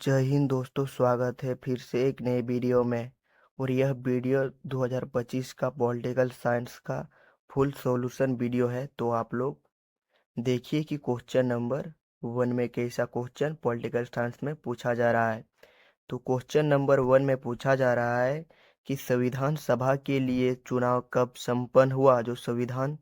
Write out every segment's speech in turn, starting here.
जय हिंद दोस्तों, स्वागत है फिर से एक नए वीडियो में। और यह वीडियो 2025 का पॉलिटिकल साइंस का फुल सॉल्यूशन वीडियो है। तो आप लोग देखिए कि क्वेश्चन नंबर 1 में कैसा क्वेश्चन पॉलिटिकल साइंस में पूछा जा रहा है। तो क्वेश्चन नंबर 1 में पूछा जा रहा है कि संविधान सभा के लिए चुनाव कब संपन्न हुआ। जो संविधान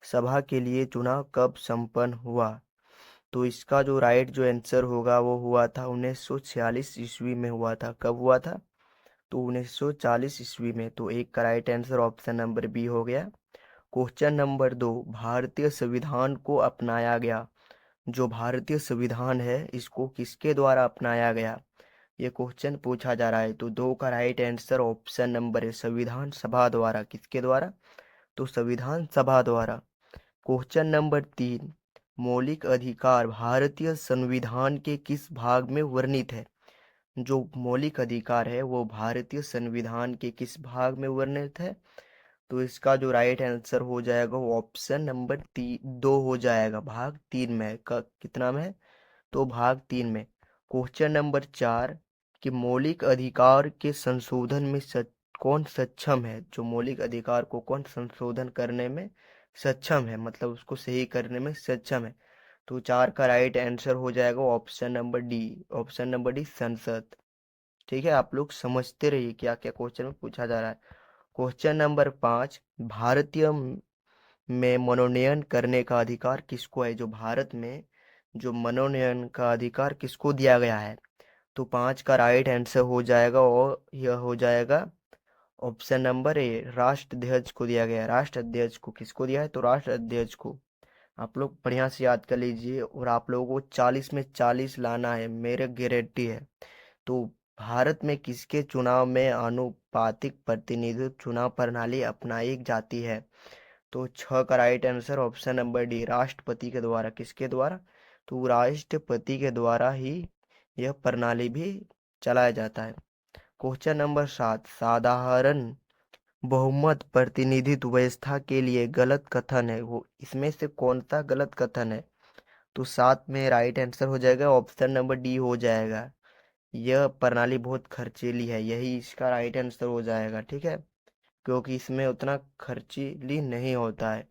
सभा के लिए चुनाव कब संपन्न हुआ, तो इसका जो राइट जो आंसर होगा वो हुआ था 1946 ईस्वी में हुआ था। कब हुआ था? तो 1940 ईस्वी में। तो एक का right answer option number B हो गया। क्वेश्चन नंबर 2, भारतीय संविधान को अपनाया गया। जो भारतीय संविधान है इसको किसके द्वारा अपनाया गया, ये क्वेश्चन पूछा जा रहा है। तो 2 का राइट आंसर ऑप्शन नंबर है संविधान सभा द्वारा। किसके द्वारा? तो संविधान सभा द्वारा। क्वेश्चन नंबर 3, मौलिक अधिकार भारतीय संविधान के किस भाग में वर्णित है। जो मौलिक अधिकार है वो भारतीय संविधान के किस भाग में वर्णित है, तो इसका जो राइट आंसर हो जाएगा वो ऑप्शन नंबर 2 हो जाएगा। भाग 3 में है। कितना में है? तो भाग 3 में। क्वेश्चन नंबर 4, कि मौलिक अधिकार के संशोधन में कौन सक्षम है। जो मौलिक अधिकार को कौन संशोधन करने में सक्षम है, मतलब उसको सही करने में सक्षम है। तो 4 का राइट आंसर हो जाएगा option number D. Option number D संसद। ठीक है, आप लोग समझते रहिए क्या क्या क्वेश्चन में पूछा जा रहा है। क्वेश्चन नंबर 5, भारतीय में मनोनयन करने का अधिकार किसको है। जो भारत में जो मनोनयन का अधिकार किसको दिया गया है, तो 5 का राइट आंसर हो जाएगा और यह हो जाएगा ऑप्शन नंबर ए, राष्ट्राध्यक्ष को दिया गया है। राष्ट्राध्यक्ष को किसको दिया है, तो राष्ट्राध्यक्ष को। आप लोग बढ़िया से याद कर लीजिए और आप लोगों को 40 में 40 लाना है, मेरे गारंटी है। तो भारत में किसके चुनाव में आनुपातिक प्रतिनिधित्व चुनाव प्रणाली अपनाई जाती है, तो 6 का right answer option number D, राष्ट्रपति के द्वारा। किसके द्वारा? तो राष्ट्रपति के द्वारा ही यह प्रणाली भी चलाया जाता है। क्वेश्चन नंबर 7, साधारण बहुमत प्रतिनिधित्व व्यवस्था के लिए गलत कथन है वो इसमें से कौन सा गलत कथन है, तो 7 में राइट आंसर हो जाएगा ऑप्शन नंबर डी हो जाएगा। यह प्रणाली बहुत खर्चीली है, यही इसका राइट आंसर हो जाएगा। ठीक है, क्योंकि इसमें उतना खर्चीली नहीं होता है।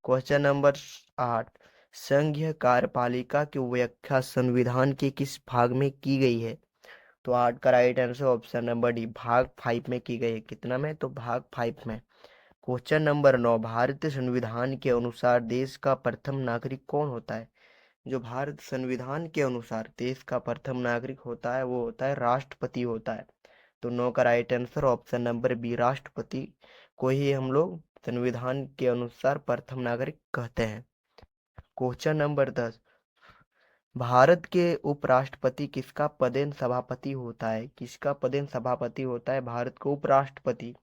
क्वेश्चन नंबर 8, संघीय कार्यपालिका की व्याख्या संविधान के किस भाग में की गई है, तो 8 का right answer option number D, भाग 5 में की गई है। कितना में? तो भाग 5 में। क्वेश्चन नंबर 9, भारतीय संविधान के अनुसार देश का प्रथम नागरिक कौन होता है। जो भारत संविधान के अनुसार देश का प्रथम नागरिक होता है वो होता है राष्ट्रपति होता है। तो 9 का right answer option number B, राष्ट्रपति को ही हम लोग संविधान के अनुसार प्रथम नागरिक कहते हैं। क्वेश्चन नंबर 10, भारत के उपराष्ट्रपति किसका पदेन सभापति होता है। किसका पदेन सभापति होता है भारत को उपराष्ट्रपति,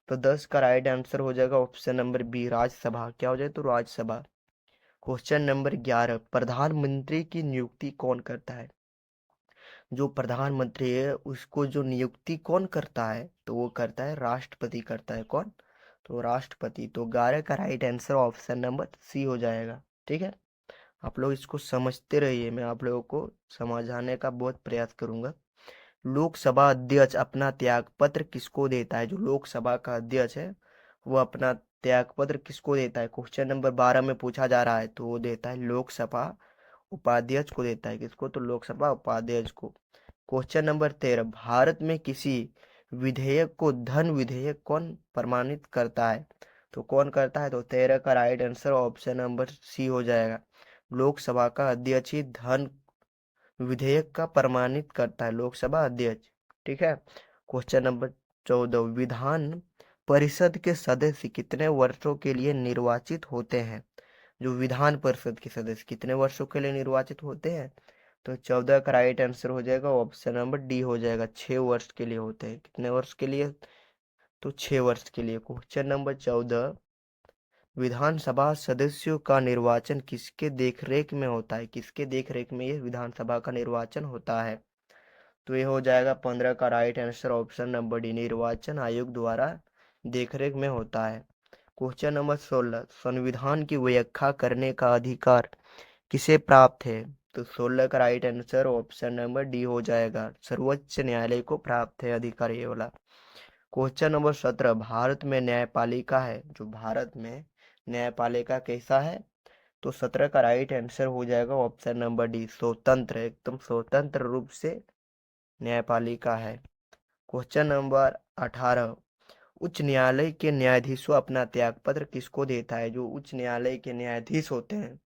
तो 10 का राइट आंसर हो जाएगा ऑप्शन नंबर बी, राज्यसभा। क्या हो जाए, तो राज्यसभा। क्वेश्चन नंबर 11, प्रधानमंत्री की नियुक्ति कौन करता है। जो प्रधानमंत्री है उसको जो नियुक्ति कौन करता है, तो वो करता है राष्ट्रपति करता है। कौन? तो राष्ट्रपति। तो 11 का right answer option number C हो जाएगा। ठीक है, आप लोग इसको समझते रहिए, मैं आप लोगों को समझाने का बहुत प्रयास करूंगा। लोकसभा अध्यक्ष अपना त्यागपत्र किसको देता है। जो लोकसभा का अध्यक्ष है वो अपना त्यागपत्र किसको देता है, क्वेश्चन नंबर 12 में पूछा जा रहा है। तो वो देता है लोकसभा उपाध्यक्ष को देता है। किसको? तो लोकसभा उपाध्यक्ष को। क्वेश्चन नंबर 13, भारत में किसी विधेयक को धन विधेयक कौन प्रमाणित करता है, तो कौन करता है, तो 13 का right answer option number C हो जाएगा। लोकसभा का अध्यक्ष ही धन विधेयक का प्रमाणित करता है, लोकसभा अध्यक्ष। ठीक है। क्वेश्चन नंबर 14, विधान परिषद के सदस्य कितने वर्षों के लिए निर्वाचित होते हैं। जो विधान परिषद के सदस्य कितने वर्षों के लिए निर्वाचित होते हैं, तो 14 का राइट आंसर हो जाएगा ऑप्शन नंबर डी हो जाएगा, 6 वर्ष के लिए होते हैं। कितने वर्ष के लिए, तो 6 वर्ष के लिए। क्वेश्चन नंबर 14, विधानसभा सदस्यों का निर्वाचन किसके देखरेख में होता है। किसके देखरेख में ये विधानसभा का निर्वाचन होता है, तो ये हो जाएगा 15 का right answer option number D, निर्वाचन आयोग द्वारा देखरेख में होता है। क्वेश्चन नंबर 16, संविधान की व्याख्या करने का अधिकार किसे प्राप्त है। तो 16 का right answer option number D हो जाएगा, सर्वोच्च न्यायालय को प्राप्त है अधिकार ये वाला। क्वेश्चन नंबर 17, भारत में न्यायपालिका है, जो भारत में न्यायपालिका कैसा है, तो 17 का राइट आंसर हो जाएगा ऑप्शन नंबर डी, स्वतंत्र, एकदम स्वतंत्र रूप से न्यायपालिका है। क्वेश्चन नंबर 18, उच्च न्यायालय के न्यायाधीशों अपना त्यागपत्र किसको देता है, जो उच्च न्यायालय के न्यायाधीश होते हैं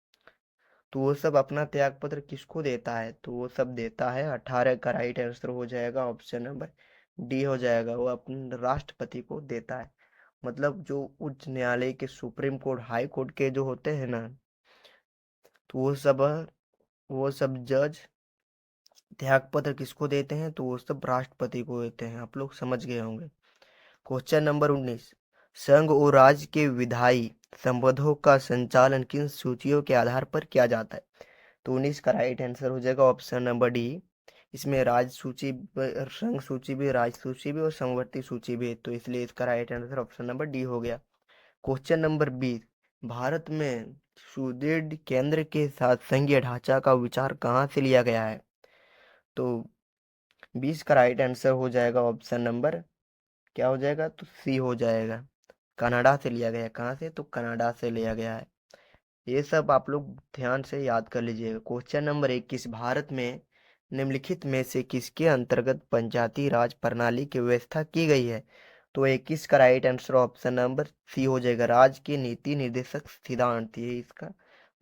तो वो सब अपना त्यागपत्र किसको देता है, तो वो सब देता है, 18 का राइट आंसर हो जाएगा ऑप्शन नंबर डी हो जाएगा, वो अपने राष्ट्रपति को देता है। मतलब जो उच्च न्यायालय के सुप्रीम कोर्ट हाई कोर्ट के जो होते हैं ना, तो वो सब जज त्यागपत्र किसको देते हैं, तो वो सब राष्ट्रपति को देते हैं। आप लोग समझ गए होंगे। क्वेश्चन नंबर 19, संघ और राज्य के विधायी संबंधों का संचालन किन सूचियों के आधार पर किया जाता है, तो 19 का राइट आंसर हो जाएगा ऑप्शन नंबर डी। इसमें राज्य सूची, संघ सूची भी, राज्य सूची भी और समवर्ती सूची भी, तो इसलिए इसका right answer option number D हो गया। क्वेश्चन नंबर 20, भारत में सुदृढ़ केंद्र के साथ संघीय ढांचा का विचार कहाँ से लिया गया है, तो 20 का राइट आंसर हो जाएगा ऑप्शन नंबर क्या हो जाएगा, तो सी हो जाएगा, कनाडा से लिया गया है। कहाँ से, तो कनाडा से लिया गया है। ये सब आप लोग ध्यान से याद कर लीजिएगा। क्वेश्चन नंबर 21, भारत में निम्नलिखित में से किसके अंतर्गत पंचायती राज प्रणाली की व्यवस्था की गई है, तो 21 का right answer option number C हो जाएगा, राज्य के नीति निर्देशक सिद्धांत, ये इसका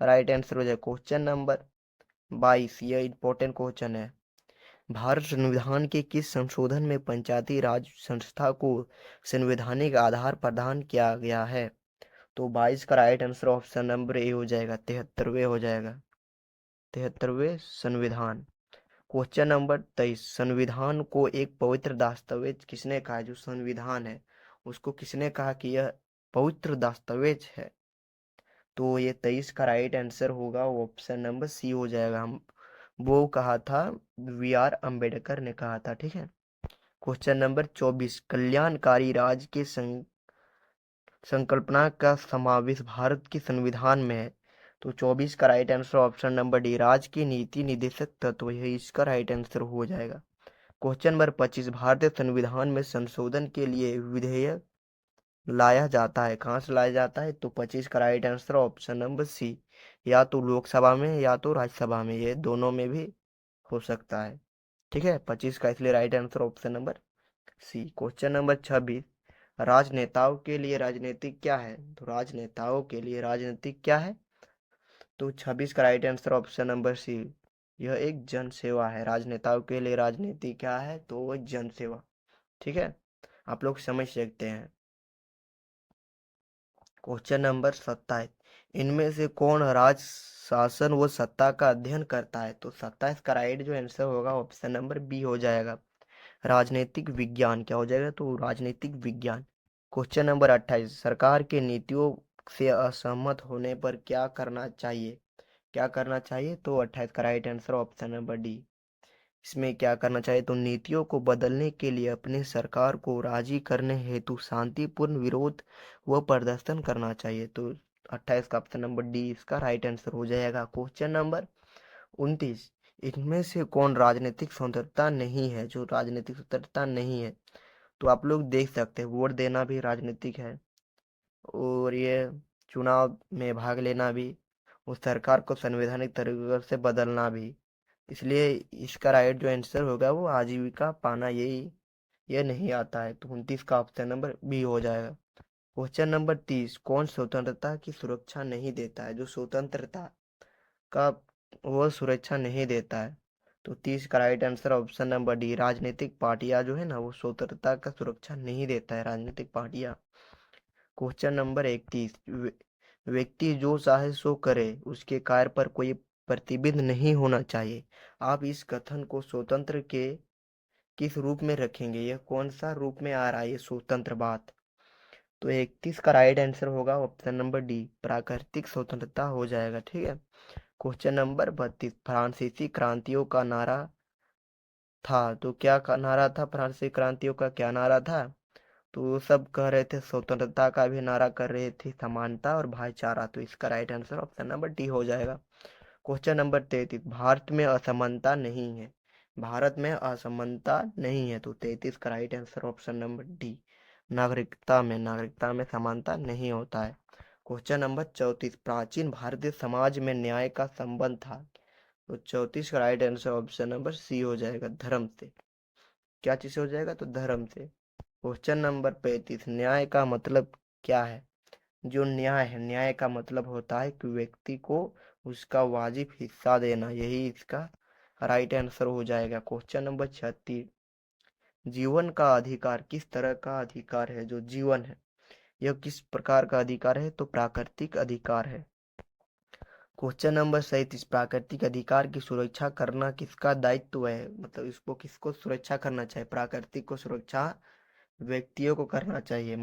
राइट आंसर हो जाएगा। क्वेश्चन नंबर 22, ये इंपॉर्टेंट क्वेश्चन है, भारत संविधान के किस संशोधन में पंचायती राज संस्था को संवैधानिक आधार प्रदान किया गया है, तो 22 का right answer option number A हो जाएगा, 73वें हो जाएगा, 73वें संविधान। क्वेश्चन नंबर 23, संविधान को एक पवित्र दस्तावेज किसने कहा है, जो संविधान है उसको किसने कहा कि यह पवित्र दस्तावेज है, तो ये 23 का राइट आंसर होगा ऑप्शन नंबर सी हो जाएगा, हम वो कहा था, VR अंबेडकर ने कहा था। ठीक है। क्वेश्चन नंबर 24, कल्याणकारी राज्य के संकल्पना का समावेश भारत के संविधान में है, तो 24 का right answer option number D, राज्य की नीति निर्देशक तत्व है, इसका राइट आंसर हो जाएगा। क्वेश्चन नंबर 25, भारतीय संविधान में संशोधन के लिए विधेयक लाया जाता है, कहाँ से लाया जाता है, तो 25 का right answer option number C, या तो लोकसभा में या तो राज्यसभा में, ये दोनों में भी हो सकता है। ठीक है, 25 का इसलिए right answer option number C. Question number 26, राजनेताओं के लिए राजनीतिक क्या है, तो राजनेताओं के लिए राजनीतिक क्या है, तो 26 का right answer option number C, यह एक जन सेवा है। राजनेताओं के लिए राजनीति क्या है, तो वो जन सेवा। ठीक है, आप लोग समझ सकते हैं। क्वेश्चन नंबर 27, इनमें से कौन राज शासन व सत्ता का अध्ययन करता है, तो 27 का राइट जो आंसर होगा ऑप्शन नंबर बी हो जाएगा, राजनीतिक विज्ञान, क्या हो जाएगा, तो राजनीतिक विज्ञान। क्वेश्चन नंबर 28, सरकार के नीतियों से असहमत होने पर क्या करना चाहिए, क्या करना चाहिए, तो 28 का right answer option number D, इसमें क्या करना चाहिए, तो नीतियों को बदलने के लिए अपने सरकार को राजी करने हेतु शांतिपूर्ण विरोध व प्रदर्शन करना चाहिए, तो 28 का ऑप्शन नंबर डी इसका राइट आंसर हो जाएगा। क्वेश्चन नंबर 29, इनमें से कौन राजनीतिक स्वतंत्रता नहीं है, जो राजनीतिक स्वतंत्रता नहीं है, तो आप लोग देख सकते हैं वोट देना भी राजनीतिक है, और ये चुनाव में भाग लेना भी, उस सरकार को संवैधानिक तरीके से बदलना भी, इसलिए इसका राइट जो आंसर होगा वो आजीविका पाना, यही ये नहीं आता है, तो 29 का ऑप्शन नंबर बी हो जाएगा। क्वेश्चन नंबर 30, कौन स्वतंत्रता की सुरक्षा नहीं देता है, जो स्वतंत्रता का वो सुरक्षा नहीं देता है, तो 30 का right answer option number D, राजनीतिक पार्टियां जो है ना वो स्वतंत्रता का सुरक्षा नहीं देता है, राजनीतिक पार्टियां। क्वेश्चन नंबर 31, व्यक्ति जो चाहे सो करे, उसके कार्य पर कोई प्रतिबंध नहीं होना चाहिए, आप इस कथन को स्वतंत्र के किस रूप में रखेंगे, यह कौन सा रूप में आ रहा है ये स्वतंत्र बात, तो 31 का राइट आंसर होगा ऑप्शन नंबर डी, प्राकृतिक स्वतंत्रता हो जाएगा। ठीक है। क्वेश्चन नंबर 32, फ्रांसीसी क्रांतियों का नारा था, तो क्या नारा था, फ्रांसीसी क्रांतियों का क्या नारा था, तो वो सब कह रहे थे, स्वतंत्रता का भी नारा कर रहे थे, समानता और भाईचारा, तो इसका right answer option number D हो जाएगा। क्वेश्चन नंबर 33, भारत में असमानता नहीं है। भारत में असमानता नहीं है, तो 33 का right answer option number D. नागरिकता में समानता नहीं होता है। क्वेश्चन नंबर 34, प्राचीन भारतीय समाज में न्याय का संबंध था। तो 34 का right answer option number C हो जाएगा, धर्म से। क्या चीज से हो जाएगा? तो धर्म से। क्वेश्चन नंबर 35, न्याय का मतलब क्या है? जो न्याय है, न्याय का मतलब होता है कि व्यक्ति को उसका वाजिब हिस्सा देना, यही इसका राइट आंसर हो जाएगा। क्वेश्चन नंबर 36, जीवन का अधिकार किस तरह का अधिकार है? जो जीवन है यह किस प्रकार का अधिकार है? तो प्राकृतिक अधिकार है। क्वेश्चन नंबर 37, प्राकृतिक अधिकार की सुरक्षा करना किसका दायित्व है? मतलब इसको किसको सुरक्षा करना चाहिए? प्राकृतिक को सुरक्षा व्यक्तियों को करना चाहिए।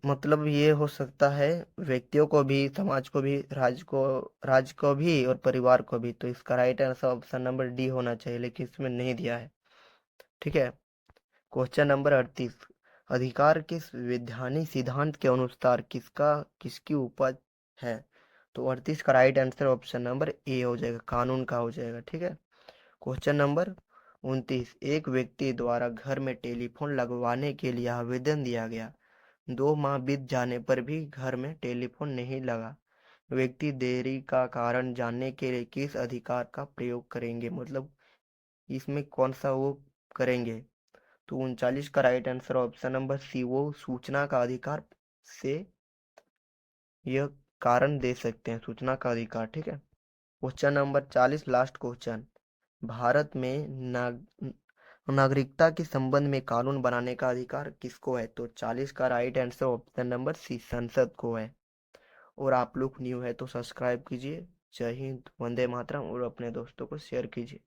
मतलब ये हो सकता है व्यक्तियों को भी, समाज को भी, राज्य को भी और परिवार को भी। तो इसका right answer option number D होना चाहिए, लेकिन इसमें नहीं दिया है। ठीक है। क्वेश्चन नंबर 38, अधिकार किस वैधानिक सिद्धांत के अनुसार किसकी उपज है? तो 38 का right answer option number A हो जाएगा, कानून का हो जाएगा। ठीक है। क्वेश्चन नंबर 29, एक व्यक्ति द्वारा घर में टेलीफोन लगवाने के लिए आवेदन दिया गया। 2 माह बीत जाने पर भी घर में टेलीफोन नहीं लगा। व्यक्ति देरी का कारण जानने के लिए किस अधिकार का प्रयोग करेंगे? मतलब इसमें कौन सा वो करेंगे? तो 39 का right answer option number C, वो सूचना का अधिकार से यह कारण दे सकते हैं, सूचना का अधिकार। ठीक है। Question number 40, last question, Bharat में नागरिकता के संबंध में कानून बनाने का अधिकार किसको है? तो 40 का right answer option number C, संसद को है। और आप लोग न्यू है तो सब्सक्राइब कीजिए। जय हिंद, वंदे मातरम, और अपने दोस्तों को शेयर कीजिए।